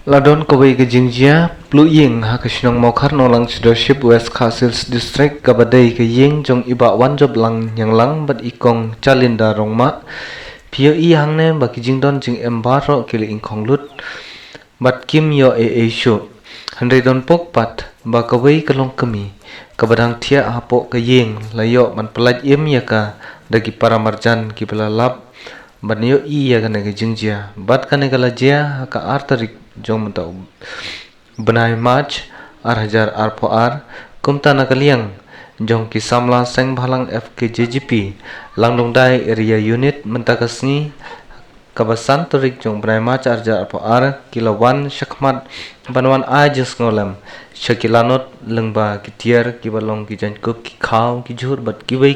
Ladon kawai ke jingjia, plu ying ha ke sinong mokar nolang leadership West Castles District kabadai ke ying jong iba wan job lang yang lang bat ikong calinda rongma. Pio i hangne baki jingdon jing embaro kili ingkong lut. Bat kim yo e shu. Handai don pok pat ba kawai kalong kemi. Kabadang tia hapo ke ying layo man pelaj im ya ka dagi para marjan ki belalap. Bat yo i ya ka nege jingjia. Bat ka nege lajia ha ka artarik jong mentau benai match ar po ar kumta nakaliang jong ki samla seng bhalang FKJGP langdong dai area unit mentakasni kabasan turik jong benai match ar po ar kilawan syakmat banwan ajus ngolam syakilanot lengba kitiar kibalong ki jankup ki khaw ki jhur bat kibai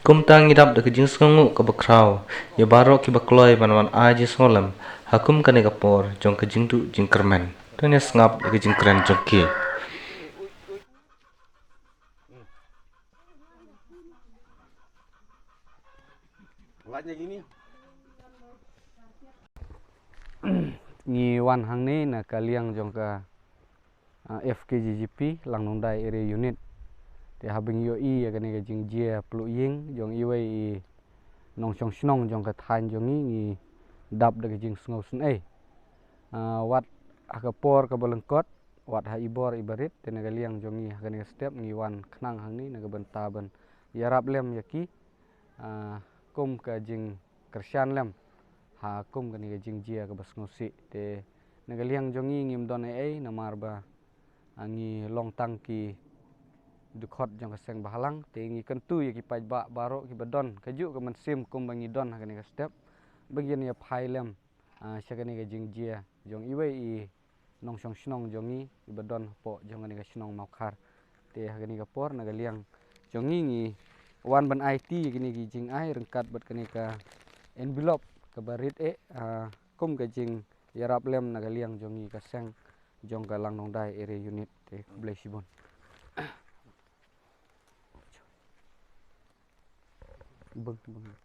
kumta ngidap de kijing sngu ka bakraw ya baro ki bakloi banwan ajus ngolam hakum kane kapor jong ke jingdu jingkermen tunya ngap ke jingkren jongki Ngi wan hang ni na kaliang jong ka FKJGP Langnondai area unit te habing yo i ya kane jing jia plu ying jong iwei i nong chong snong jong ka than jong ngi dap de jing sngo sun wat akapor ka bolengkot wat ha ibor ibarit te na kaliang jong ngi kane step ngi wan knang hang ni na ka bentaban yarap lem yaki kum ka jing kersian lem ha kum kane jing jia ka basngo si te na kaliang jong ngi ngim don ai na marba ngi long tang ki dukhot jong kaseng bahalang te ngi kentu yaki paj ba baro ki badon kaju ka mensim kum bangi don hakane ka step bagian ya phailem syakane ka jingjia jong iwei i nong song snong jongi i badon po jong ne ka snong makhar te hakane ka por na galiang jongi ngi wan ban IT kini ki jing ai rengkat bat kane ka envelope ka barit kum ka jing yarap lem na galiang jongi ka seng jong ka langnong dai area unit te blai sibon bang